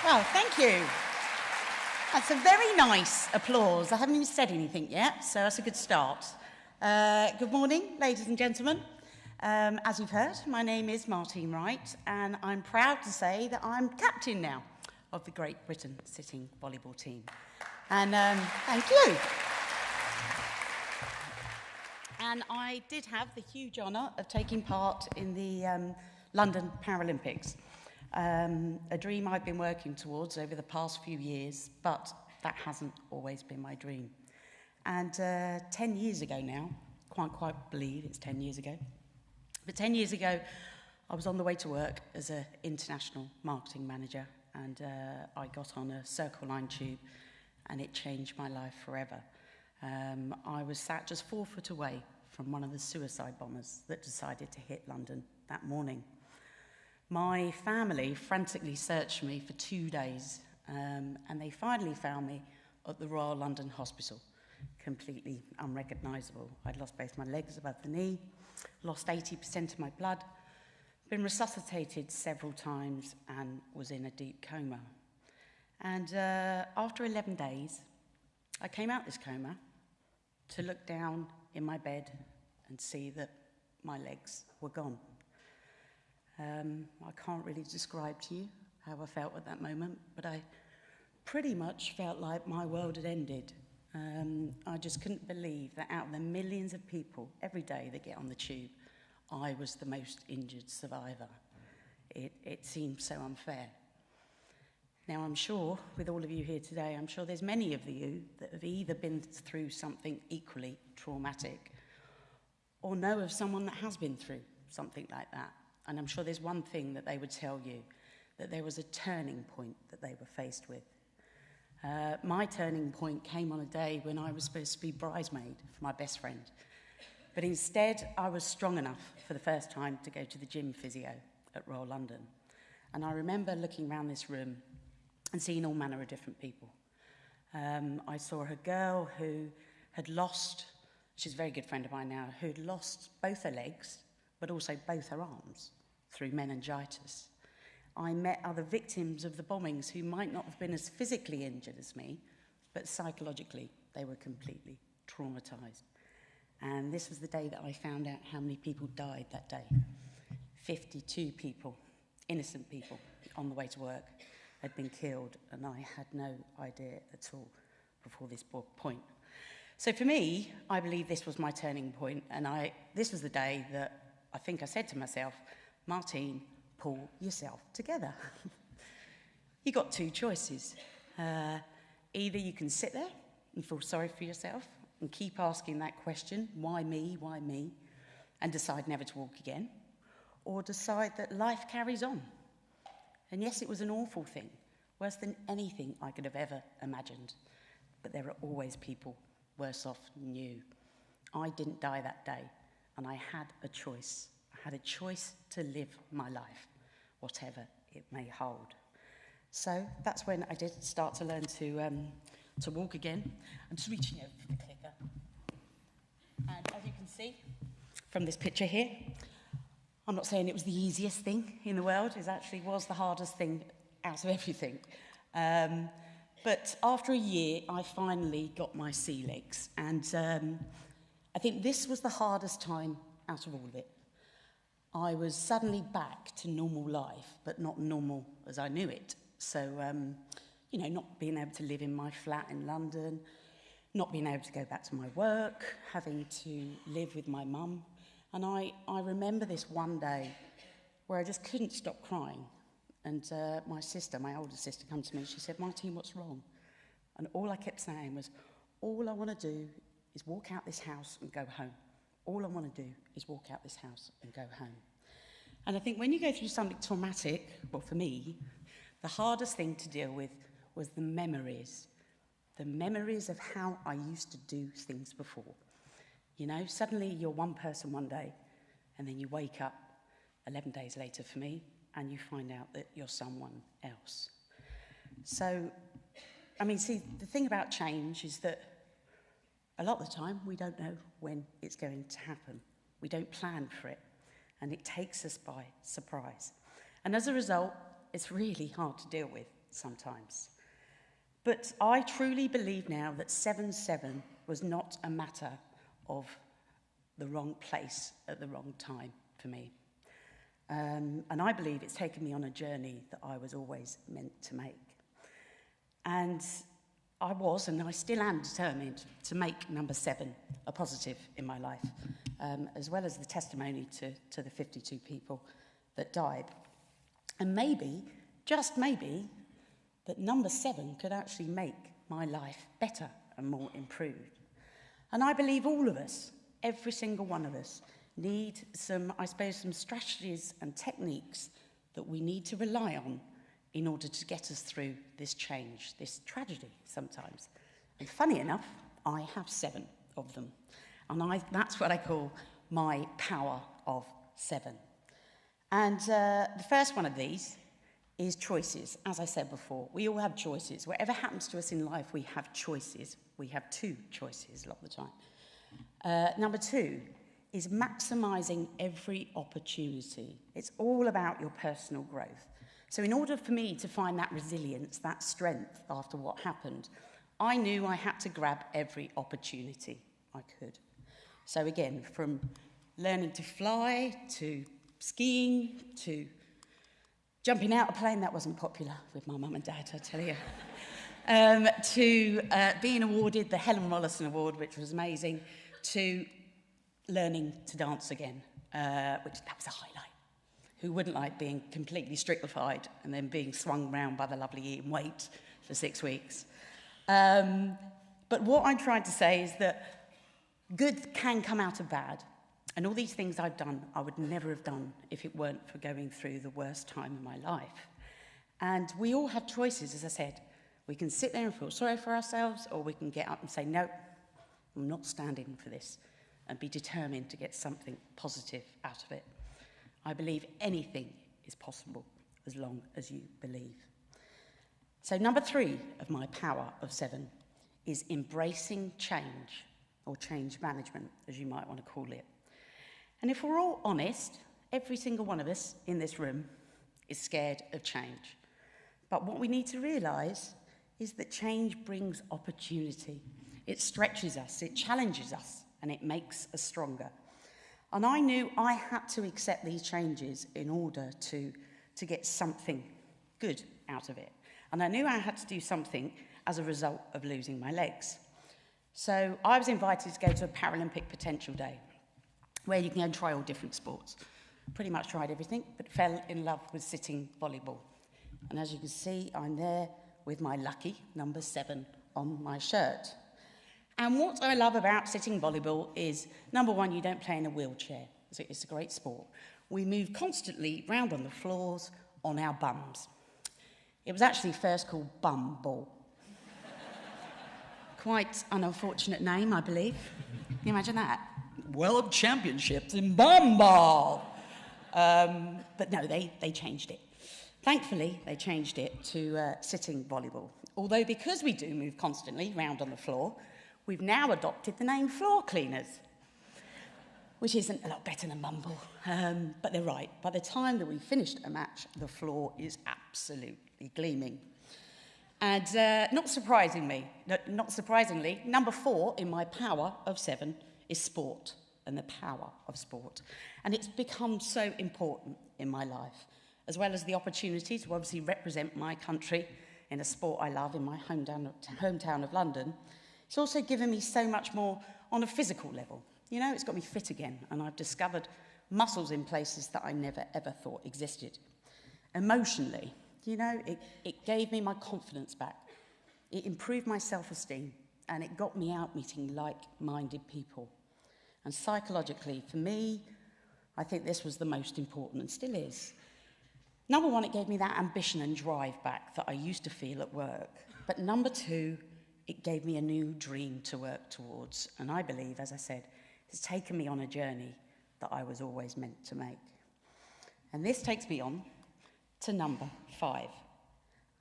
Well, thank you. That's a very nice applause. I haven't even said anything yet, so that's a good start. Good morning, ladies and gentlemen. As you've heard, my name is Martine Wright, and I'm proud to say that I'm captain now of the Great Britain sitting volleyball team. And thank you. And I did have the huge honour of taking part in the London Paralympics. A dream I've been working towards over the past few years, but that hasn't always been my dream. And 10 years ago now, can't quite believe it's 10 years ago, but 10 years ago, I was on the way to work as an international marketing manager, and I got on a Circle Line tube, and it changed my life forever. I was sat just 4 foot away from one of the suicide bombers that decided to hit London that morning. My family frantically searched for me for 2 days, and they finally found me at the Royal London Hospital, completely unrecognisable. I'd lost both my legs above the knee, lost 80% of my blood, been resuscitated several times, and was in a deep coma. And after 11 days, I came out this coma to look down in my bed and see that my legs were gone. I can't really describe to you how I felt at that moment, but I pretty much felt like my world had ended. I just couldn't believe that out of the millions of people every day that get on the tube, I was the most injured survivor. It seemed so unfair. Now, I'm sure, with all of you here today, I'm sure there's many of you that have either been through something equally traumatic or know of someone that has been through something like that. And I'm sure there's one thing that they would tell you, that there was a turning point that they were faced with. My turning point came on a day when I was supposed to be bridesmaid for my best friend. But instead, I was strong enough for the first time to go to the gym physio at Royal London. And I remember looking around this room and seeing all manner of different people. I saw a girl who had lost, she's a very good friend of mine now, who'd lost both her legs, but also both her arms through meningitis. I met other victims of the bombings who might not have been as physically injured as me, but psychologically they were completely traumatised. And this was the day that I found out how many people died that day. 52 people, innocent people, on the way to work had been killed, and I had no idea at all before this point. So for me, I believe this was my turning point, and this was the day that I think I said to myself, Martine, pull yourself together. You got 2 choices. Either you can sit there and feel sorry for yourself and keep asking that question, why me, and decide never to walk again, or decide that life carries on. And yes, it was an awful thing, worse than anything I could have ever imagined, but there are always people worse off than you. I didn't die that day, and I had a choice. I had a choice to live my life, whatever it may hold. So that's when I did start to learn to walk again. I'm just reaching over for the clicker. And as you can see from this picture here, I'm not saying it was the easiest thing in the world. It actually was the hardest thing out of everything. But after a year, I finally got my sea legs. And I think this was the hardest time out of all of it. I was suddenly back to normal life, but not normal as I knew it. So, not being able to live in my flat in London, not being able to go back to my work, having to live with my mum. And I remember this one day where I just couldn't stop crying. And my sister, my older sister, came to me and she said, Martine, what's wrong? And all I kept saying was, all I want to do is walk out this house and go home. All I want to do is walk out this house and go home. And I think when you go through something traumatic, well, for me, the hardest thing to deal with was the memories of how I used to do things before. Suddenly you're one person one day, and then you wake up 11 days later for me, and you find out that you're someone else. So, the thing about change is that a lot of the time we don't know when it's going to happen. We don't plan for it, and it takes us by surprise. And as a result, it's really hard to deal with. sometimes. But I truly believe now that 7-7 was not a matter of the wrong place at the wrong time for me. And I believe it's taken me on a journey that I was always meant to make. And I was, and I still am, determined to make number 7 a positive in my life, as well as the testimony to the 52 people that died. And maybe, just maybe, that number 7 could actually make my life better and more improved. And I believe all of us, every single one of us, need some strategies and techniques that we need to rely on in order to get us through this change, this tragedy sometimes. And funny enough, I have 7 of them. And that's what I call my power of 7. And the first one of these is choices. As I said before, we all have choices. Whatever happens to us in life, we have choices. We have 2 choices a lot of the time. Number 2 is maximising every opportunity. It's all about your personal growth. So in order for me to find that resilience, that strength after what happened, I knew I had to grab every opportunity I could. So again, from learning to fly, to skiing, to jumping out of a plane, that wasn't popular with my mum and dad, I tell you, to being awarded the Helen Rollison Award, which was amazing, to learning to dance again, which that was a highlight. Who wouldn't like being completely strictified and then being swung round by the lovely Ian Waite for 6 weeks? But what I'm trying to say is that good can come out of bad. And all these things I've done, I would never have done if it weren't for going through the worst time of my life. And we all have choices, as I said. We can sit there and feel sorry for ourselves, or we can get up and say, no, I'm not standing for this, and be determined to get something positive out of it. I believe anything is possible as long as you believe. So number 3 of my power of 7 is embracing change, or change management, as you might want to call it. And if we're all honest, every single one of us in this room is scared of change. But what we need to realise is that change brings opportunity. It stretches us, it challenges us, and it makes us stronger. And I knew I had to accept these changes in order to get something good out of it. And I knew I had to do something as a result of losing my legs. So I was invited to go to a Paralympic Potential Day, where you can go and try all different sports. Pretty much tried everything, but fell in love with sitting volleyball. And as you can see, I'm there with my lucky number 7 on my shirt. And what I love about sitting volleyball is, number 1, you don't play in a wheelchair. So it's a great sport. We move constantly round on the floors on our bums. It was actually first called bum ball. Quite an unfortunate name, I believe. Can you imagine that? World Championships in bum ball. But no, they changed it. Thankfully, they changed it to sitting volleyball. Although because we do move constantly round on the floor, we've now adopted the name floor cleaners, which isn't a lot better than mumble. But they're right. By the time that we finished a match, the floor is absolutely gleaming. And not surprisingly, number 4 in my power of 7 is sport and the power of sport. And it's become so important in my life, as well as the opportunity to obviously represent my country in a sport I love in my hometown of London. It's also given me so much more on a physical level. You know, it's got me fit again, and I've discovered muscles in places that I never, ever thought existed. Emotionally, you know, it gave me my confidence back. It improved my self-esteem, and it got me out meeting like-minded people. And psychologically, for me, I think this was the most important, and still is. Number 1, it gave me that ambition and drive back that I used to feel at work. But number 2, it gave me a new dream to work towards. And I believe, as I said, it's taken me on a journey that I was always meant to make. And this takes me on to number 5.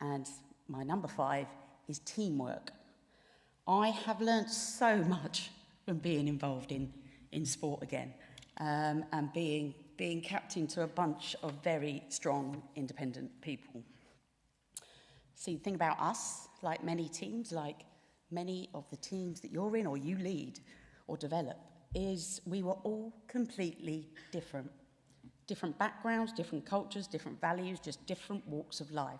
And my number 5 is teamwork. I have learnt so much from being involved in sport again, and being captain to a bunch of very strong, independent people. See, the thing about us, like many teams, like many of the teams that you're in or you lead or develop, is we were all completely different. Different backgrounds, different cultures, different values, just different walks of life.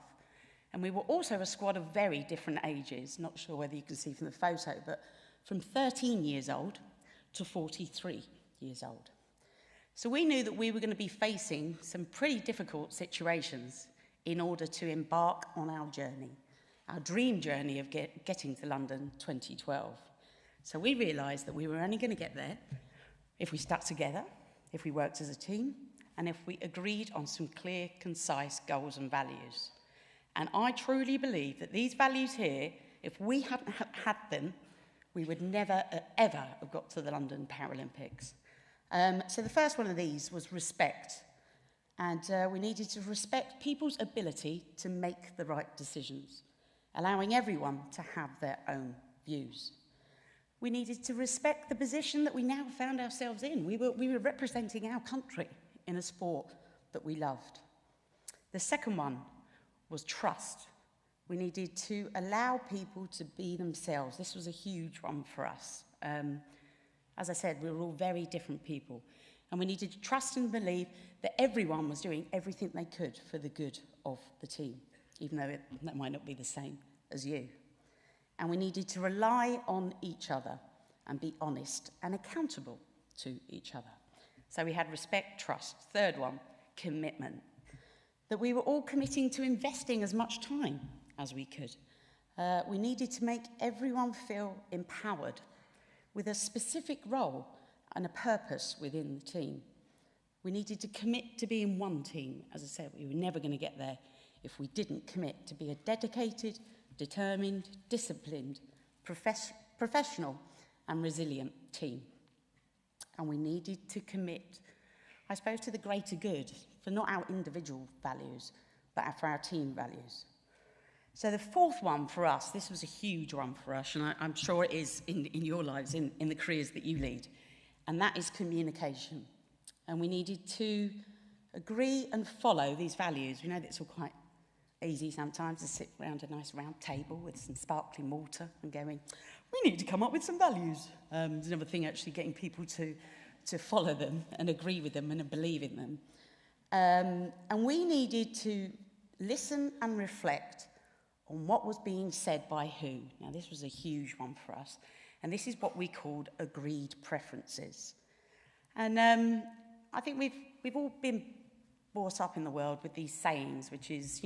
And we were also a squad of very different ages, not sure whether you can see from the photo, but from 13 years old to 43 years old. So we knew that we were going to be facing some pretty difficult situations in order to embark on our journey, our dream journey of getting to London 2012. So we realised that we were only going to get there if we stuck together, if we worked as a team, and if we agreed on some clear, concise goals and values. And I truly believe that these values here, if we hadn't had them, we would never, ever have got to the London Paralympics. So the first one of these was respect. And we needed to respect people's ability to make the right decisions, allowing everyone to have their own views. We needed to respect the position that we now found ourselves in. We were representing our country in a sport that we loved. The second one was trust. We needed to allow people to be themselves. This was a huge one for us. As I said, we were all very different people. And we needed to trust and believe that everyone was doing everything they could for the good of the team, even though that might not be the same as you. And we needed to rely on each other and be honest and accountable to each other. So we had respect, trust. Third one, commitment. That we were all committing to investing as much time as we could. We needed to make everyone feel empowered with a specific role and a purpose within the team. We needed to commit to being one team. As I said, we were never going to get there if we didn't commit to be a dedicated, determined, disciplined, professional and resilient team. And we needed to commit, I suppose, to the greater good, for not our individual values, but for our team values. So the fourth one for us, this was a huge one for us, and I'm sure it is in your lives, in the careers that you lead, and that is communication. And we needed to agree and follow these values. We know that it's all quite easy sometimes to sit around a nice round table with some sparkling water and going, we need to come up with some values. There's another thing actually getting people to follow them and agree with them and believe in them. And we needed to listen and reflect on what was being said by who. Now, this was a huge one for us. And this is what we called agreed preferences. And I think we've all been brought up in the world with these sayings, which is,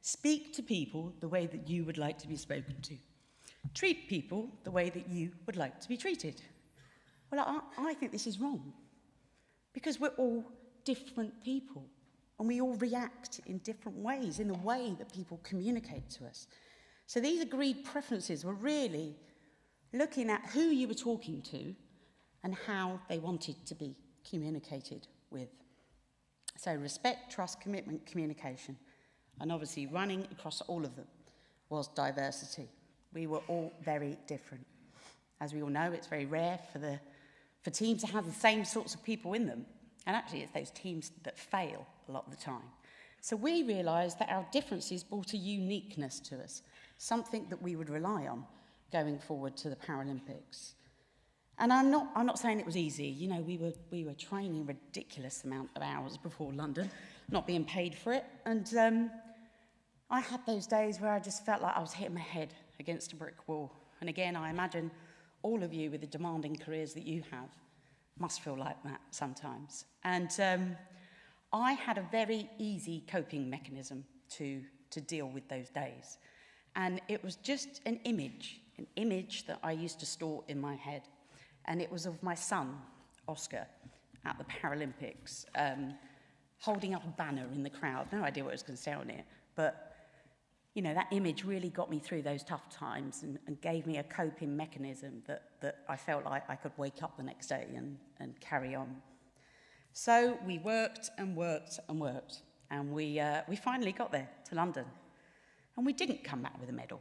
speak to people the way that you would like to be spoken to. Treat people the way that you would like to be treated. Well, I think this is wrong. Because we're all different people. And we all react in different ways, in the way that people communicate to us. So these agreed preferences were really looking at who you were talking to and how they wanted to be communicated with. So respect, trust, commitment, communication. And obviously running across all of them was diversity. We were all very different. As we all know, it's very rare for teams to have the same sorts of people in them. And actually, it's those teams that fail a lot of the time. So we realised that our differences brought a uniqueness to us, something that we would rely on going forward to the Paralympics. And I'm not saying it was easy. We were training a ridiculous amount of hours before London, not being paid for it. And I had those days where I just felt like I was hitting my head against a brick wall. And again, I imagine all of you with the demanding careers that you have must feel like that sometimes. And I had a very easy coping mechanism to deal with those days. And it was just an image that I used to store in my head. And it was of my son, Oscar, at the Paralympics, holding up a banner in the crowd. No idea what it was going to say on it, but that image really got me through those tough times and gave me a coping mechanism that I felt like I could wake up the next day and carry on. So we worked and worked and worked, and we finally got there to London. And we didn't come back with a medal,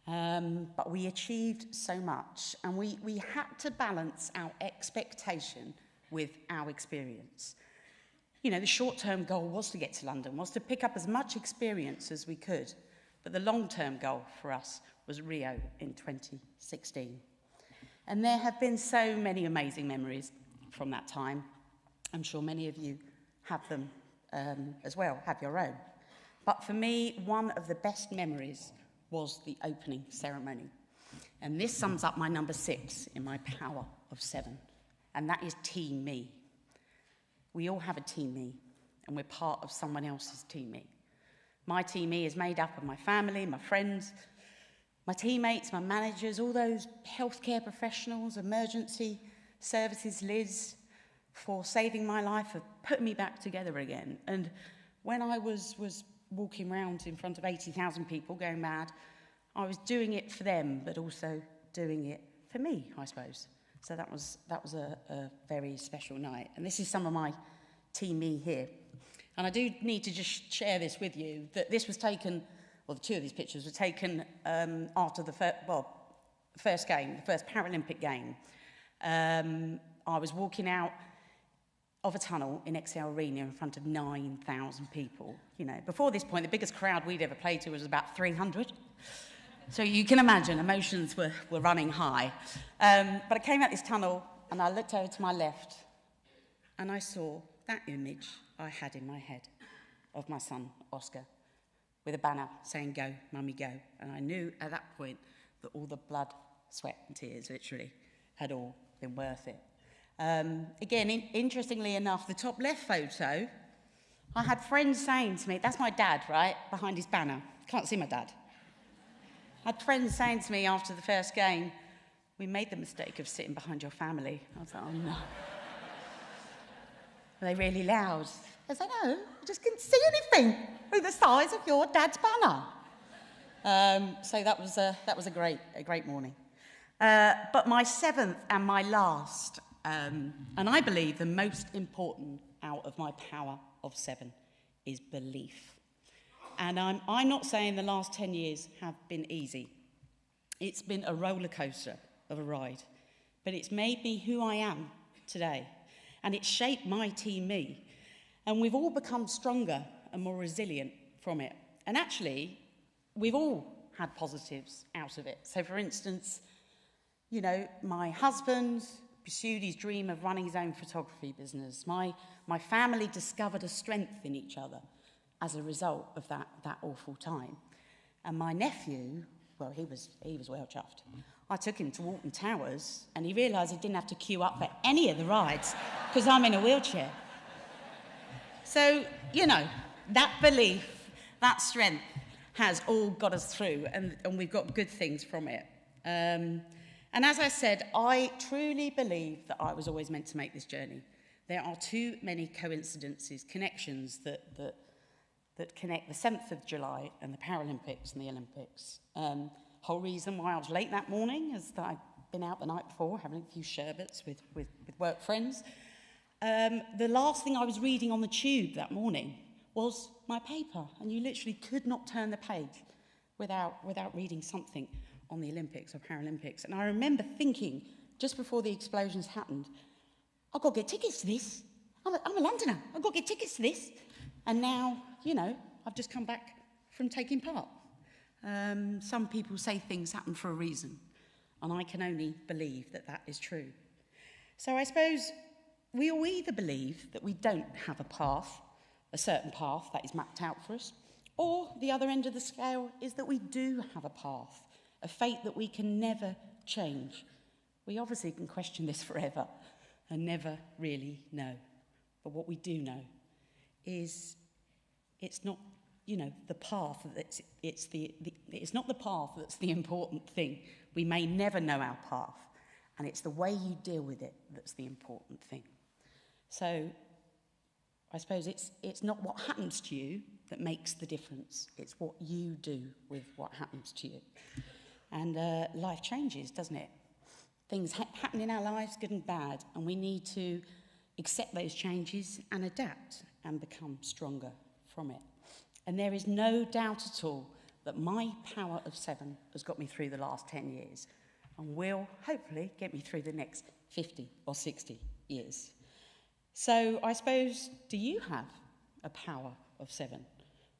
but we achieved so much, and we had to balance our expectation with our experience. The short-term goal was to get to London, was to pick up as much experience as we could. But the long-term goal for us was Rio in 2016. And there have been so many amazing memories from that time. I'm sure many of you have them as well, have your own. But for me, one of the best memories was the opening ceremony. And this sums up my number 6 in my power of 7. And that is Team Me. We all have a Team Me, and we're part of someone else's Team Me. My Team Me is made up of my family, my friends, my teammates, my managers, all those healthcare professionals, emergency services, Liz, for saving my life, for putting me back together again. And when I was walking around in front of 80,000 people going mad, I was doing it for them, but also doing it for me, I suppose. So that was a very special night. And this is some of my Team Me here. And I do need to just share this with you, that this was taken, well, the 2 of these pictures were taken after the first game, the first Paralympic game. I was walking out of a tunnel in Excel Arena in front of 9,000 people. You know, before this point, the biggest crowd we'd ever played to was about 300. So you can imagine, emotions were running high. But I came out this tunnel and I looked over to my left and I saw that image I had in my head of my son, Oscar, with a banner saying, "Go, Mummy, go." And I knew at that point that all the blood, sweat and tears, literally, had all been worth it. Again, interestingly enough, the top left photo, I had friends saying to me, that's my dad, right, behind his banner. Can't see my dad. I had friends saying to me after the first game, "We made the mistake of sitting behind your family." I was like, oh no. Were they really loud? I was like, no, I just couldn't see anything with the size of your dad's banner. So that was a great morning. But my 7th and my last, and I believe the most important out of my power of 7 is belief. And I'm not saying the last 10 years have been easy. It's been a roller coaster of a ride, but it's made me who I am today. And it's shaped my Team Me. And we've all become stronger and more resilient from it. And actually, we've all had positives out of it. So for instance, you know, my husband pursued his dream of running his own photography business. My family discovered a strength in each other as a result of that awful time. And my nephew, well, he was well chuffed. I took him to Walton Towers, and he realised he didn't have to queue up for any of the rides because I'm in a wheelchair. So, you know, that belief, that strength has all got us through, and we've got good things from it. And as I said, I truly believe that I was always meant to make this journey. There are too many coincidences, connections that connect the 7th of July and the Paralympics and the Olympics. Whole reason why I was late that morning is that I'd been out the night before having a few sherbets with work friends. The last thing I was reading on the tube that morning was my paper, and you literally could not turn the page without reading something on the Olympics or Paralympics. And I remember thinking, just before the explosions happened, I've got to get tickets to this. I'm a Londoner. I've got to get tickets to this. And now, you know, I've just come back from taking part. Some people say things happen for a reason, and I can only believe that that is true. So I suppose we all either believe that we don't have a path, a certain path that is mapped out for us, or the other end of the scale is that we do have a path, a fate that we can never change. We obviously can question this forever and never really know. But what we do know is it's not, you know, the path. It's not the path that's the important thing. We may never know our path, and it's the way you deal with it that's the important thing. So I suppose it's not what happens to you that makes the difference. It's what you do with what happens to you. And life changes, doesn't it? Things happen in our lives, good and bad, and we need to accept those changes and adapt and become stronger from it. And there is no doubt at all that my power of 7 has got me through the last 10 years and will hopefully get me through the next 50 or 60 years. So I suppose, do you have a power of 7?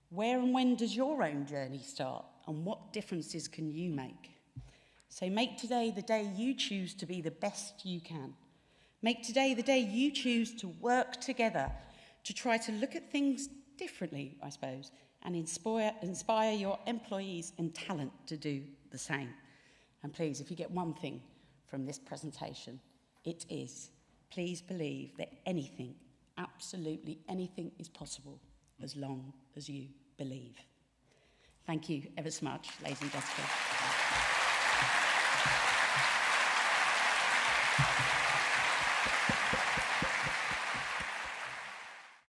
Where and when does your own journey start? and what differences can you make? So make today the day you choose to be the best you can. Make today the day you choose to work together, to try to look at things differently, I suppose, and inspire your employees and talent to do the same. And please, if you get one thing from this presentation, it is, please believe that anything, absolutely anything is possible as long as you believe. Thank you ever so much, ladies and gentlemen.